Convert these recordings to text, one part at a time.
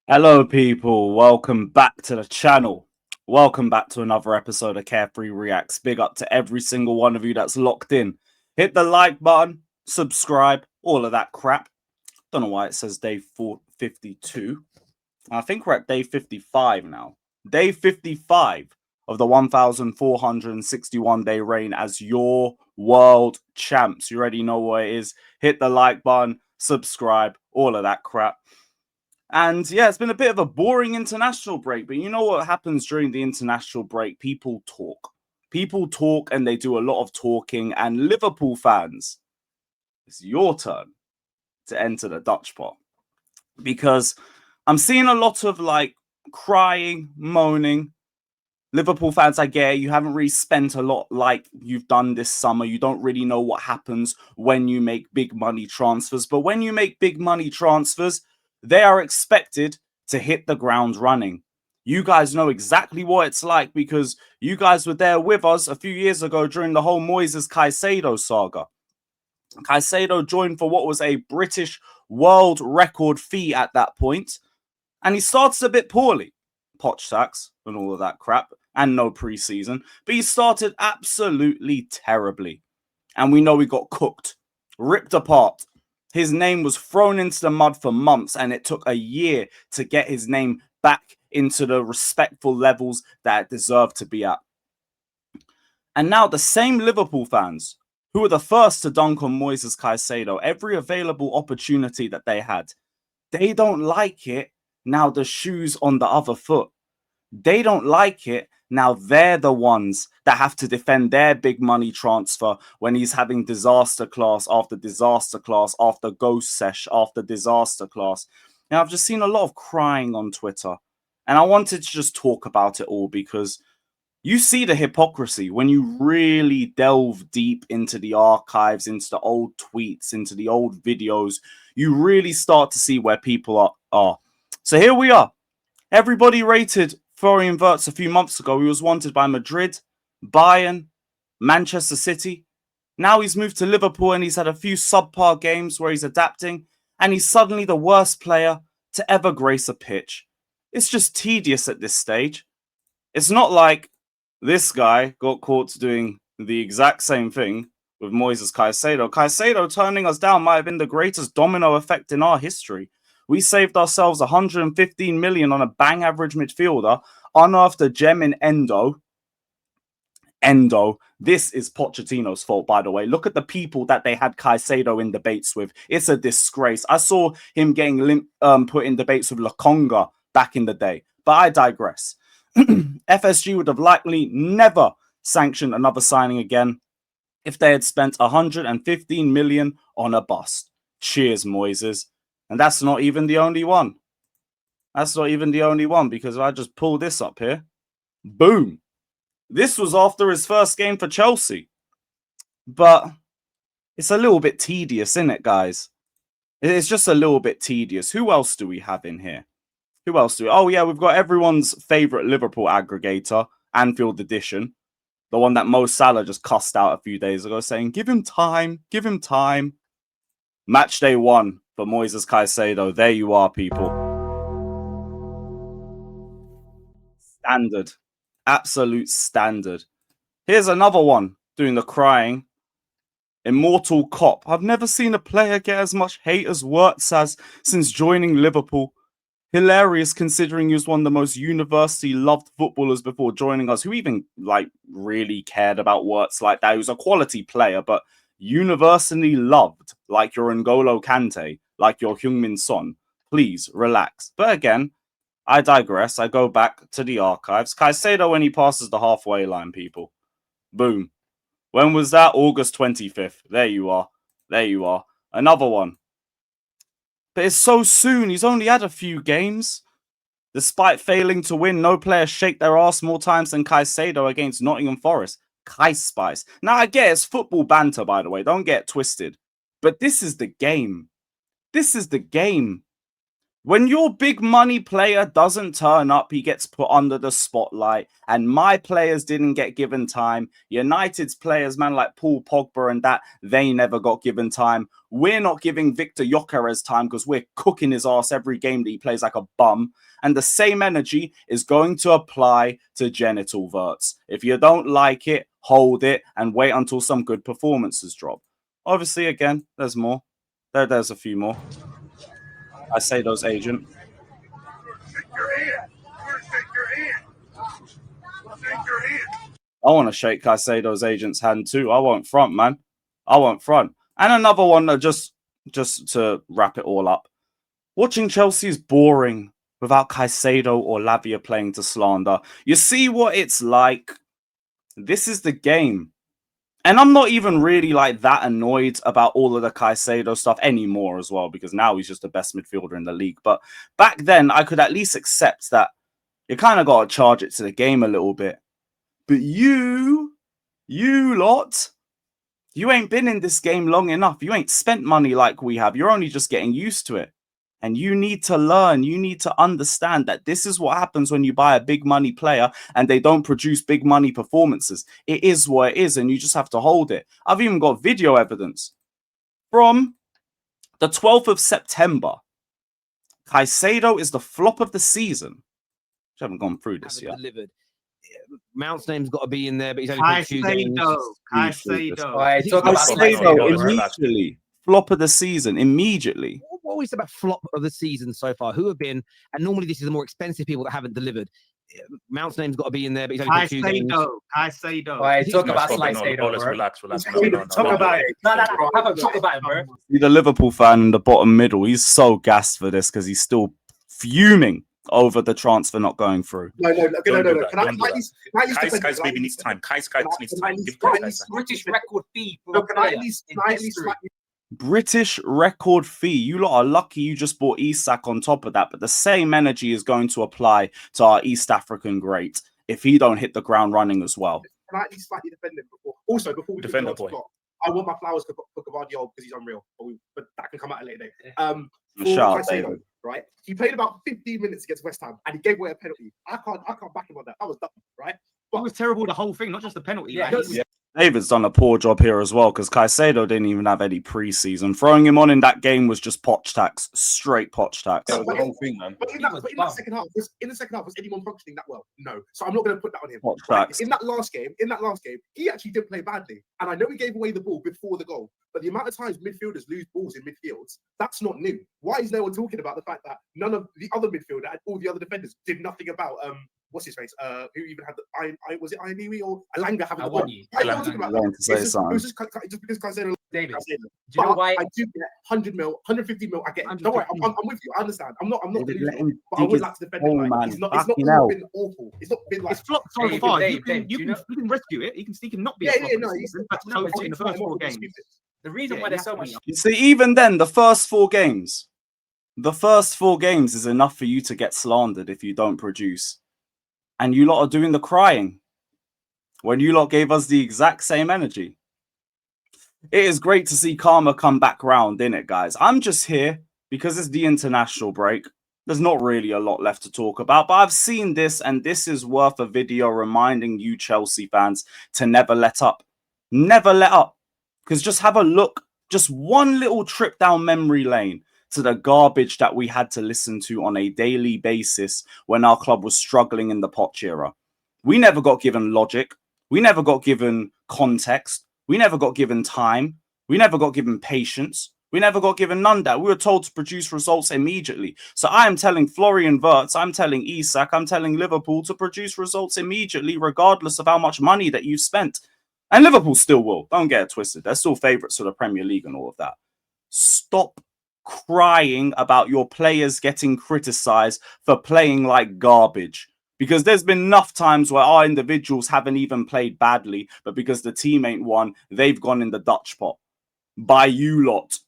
Hello, people. Welcome back to the channel. Welcome back to another episode of Carefree Reacts. Big up to every single one of you that's locked in. Hit the like button, subscribe, all of that crap. Don't know why it says day 52. I think we're at day 55 now. Day 55 of the 1,461 day reign as your world champs. You already know what it is. Hit the like button, subscribe, all of that crap. And yeah, it's been a bit of a boring international break, but you know what happens during the international break? People talk. People talk and they do a lot of talking. And Liverpool fans, it's your turn to enter the Dutch pot because I'm seeing a lot of like crying, moaning. Liverpool fans, I get it, you haven't really spent a lot like you've done this summer. You don't really know what happens when you make big money transfers. But when you make big money transfers, they are expected to hit the ground running. You guys know exactly what it's like because you guys were there with us a few years ago during the whole Moises Caicedo saga. Caicedo joined for what was a British world record fee at that point, and he started a bit poorly. Potch sacks and all of that crap, and no preseason, but he started absolutely terribly. And we know he got cooked, ripped apart. His name was thrown into the mud for months, and it took a year to get his name back into the respectful levels that it deserved to be at. And now the same Liverpool fans who were the first to dunk on Moises Caicedo every available opportunity that they had, they don't like it now the shoe's on the other foot. They don't like it now they're the ones that have to defend their big money transfer when he's having disaster class after disaster class after ghost sesh after disaster class. Now, I've just seen a lot of crying on Twitter, and I wanted to just talk about it all because you see the hypocrisy when you really delve deep into the archives, into the old tweets, into the old videos. You really start to see where people are. So here we are. Everybody rated Florian Wirtz a few months ago. He was wanted by Madrid, Bayern, Manchester City. Now he's moved to Liverpool and he's had a few subpar games where he's adapting, and he's suddenly the worst player to ever grace a pitch. It's just tedious at this stage. It's not like this guy got caught doing the exact same thing with Moises Caicedo. Caicedo turning us down might have been the greatest domino effect in our history. We saved ourselves 115 million on a bang average midfielder, unearthed a gem in Endo. This is Pochettino's fault, by the way. Look at the people that they had Caicedo in debates with. It's a disgrace. I saw him getting put in debates with Lokonga back in the day, but I digress. FSG would have likely never sanctioned another signing again if they had spent 115 million on a bust. Cheers, Moises. And that's not even the only one. That's not even the only one, because if I just pull this up here, boom. This was after his first game for Chelsea. But it's a little bit tedious, isn't it, guys? It's just a little bit tedious. Who else do we have in here? Who else do we? Oh, yeah, we've got everyone's favourite Liverpool aggregator, Anfield Edition. The one that Mo Salah just cussed out a few days ago, saying, give him time, give him time. Match day 1 for Moises Caicedo. There you are, people. Standard. Absolute standard. Here's another one doing the crying. Immortal Cop. I've never seen a player get as much hate as WIRTZ has since joining Liverpool. Hilarious considering he was one of the most universally loved footballers before joining us. Who even like really cared about WIRTZ like that? He was a quality player, but universally loved like your N'Golo Kante, like your Heung-min Son. Please relax. But again, I digress. I go back to the archives. Caicedo when he passes the halfway line, people. Boom. When was that? August 25th. There you are. There you are. Another one. But it's so soon. He's only had a few games. Despite failing to win, no player shake their ass more times than Caicedo against Nottingham Forest. Spice. Now, I get it's football banter, by the way. Don't get twisted. But this is the game. This is the game. When your big money player doesn't turn up, he gets put under the spotlight. And my players didn't get given time. United's players, man, like Paul Pogba and that, they never got given time. We're not giving Victor Gyökeres time because we're cooking his ass every game that he plays like a bum. And the same energy is going to apply to genital WIRTZ. If you don't like it, hold it and wait until some good performances drop. Obviously, again, there's more. There's a few more. Caicedo's agent. I want to shake Caicedo's agent's hand too. I won't front, man. I won't front. And another one that just to wrap it all up. Watching Chelsea is boring without Caicedo or Lavia playing to slander. You see what it's like. This is the game. And I'm not even really like that annoyed about all of the Caicedo stuff anymore as well, because now he's just the best midfielder in the league. But back then, I could at least accept that you kind of got to charge it to the game a little bit. But you lot, you ain't been in this game long enough. You ain't spent money like we have. You're only just getting used to it. And you need to learn, you need to understand that this is what happens when you buy a big money player and they don't produce big money performances. It is what it is, and you just have to hold it. I've even got video evidence from the 12th of September. Caicedo is the flop of the season. I haven't gone through this yet. Delivered. Mount's name's got to be in there, but he's only played 2 games. Caicedo immediately. Flop of the season immediately. What is about flop of the season so far? Who have been, and normally this is the more expensive people that haven't delivered. Mount's name's got to be in there, but he's only played 2 games. Caicedo. Talk about Caicedo. Relax. Talk about it. No, talk about it, bro. See the Liverpool fan in the bottom middle. He's so gassed for this because he's still fuming over the transfer not going through. No. Kai's maybe needs time. Kai's needs time. British record fee. British record fee. You lot are lucky you just bought Isak on top of that, but the same energy is going to apply to our East African great if he don't hit the ground running as well. Can I at least slightly defend him before we defend the boy? I want my flowers for Gavardiol because he's unreal, but that can come out at a later day. Caicedo, right? He played about 15 minutes against West Ham and he gave away a penalty. I can't back him on that. That was dumb, right? But it was terrible, the whole thing, not just the penalty. Yeah, David's done a poor job here as well because Caicedo didn't even have any preseason. Throwing him on in that game was just potch tax, straight potch tax. That was the whole thing, man. But in the second half, was anyone functioning that well? No. So I'm not going to put that on him. Potch tax. In that last game, he actually did play badly, and I know he gave away the ball before the goal. But the amount of times midfielders lose balls in midfields, that's not new. Why is no one talking about the fact that none of the other midfielder and all the other defenders did nothing about what's his face? Who even had the was it Ianiwi or Alanga having the ball? I don't talking about that. It was just because Caicedo. David, do you know why? I do get 100 mil, 150 mil. I get. Don't worry, I'm with you. I understand. I'm not. Delusional, but I would like to defend him. It's not been awful. It's not been like. It's flopped so far. You can rescue it. He can not be. No. That's so in the first 4 games. The reason why there's so much. You see, even then, the first 4 games is enough for you to get slandered if you don't produce. And you lot are doing the crying when you lot gave us the exact same energy. It is great to see karma come back round, innit, guys? I'm just here because it's the international break. There's not really a lot left to talk about, but I've seen this, and this is worth a video reminding you Chelsea fans to never let up. Never let up. Because just have a look, just one little trip down memory lane to the garbage that we had to listen to on a daily basis when our club was struggling in the Poch era. We never got given logic. We never got given context. We never got given time. We never got given patience. We never got given none of that. We were told to produce results immediately. So I am telling Florian Wirtz, I'm telling Isak, I'm telling Liverpool to produce results immediately, regardless of how much money that you've spent. And Liverpool still will. Don't get it twisted. They're still favourites for the Premier League and all of that. Stop crying about your players getting criticised for playing like garbage. Because there's been enough times where our individuals haven't even played badly, but because the team ain't won, they've gone in the Dutch pot. By you lot.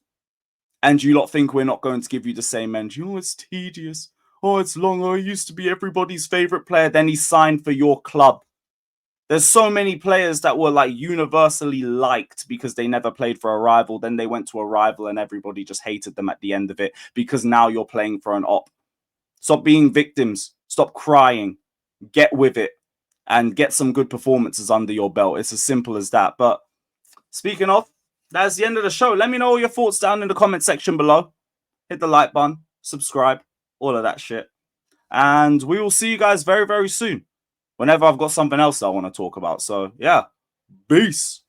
And you lot think we're not going to give you the same energy. Oh, it's tedious. Oh, it's long. Oh, he used to be everybody's favourite player. Then he signed for your club. There's so many players that were like universally liked because they never played for a rival. Then they went to a rival and everybody just hated them at the end of it because now you're playing for an op. Stop being victims. Stop crying. Get with it and get some good performances under your belt. It's as simple as that. But speaking of, that's the end of the show. Let me know all your thoughts down in the comment section below. Hit the like button, subscribe, all of that shit. And we will see you guys very, very soon. Whenever I've got something else that I want to talk about. So, yeah. Peace.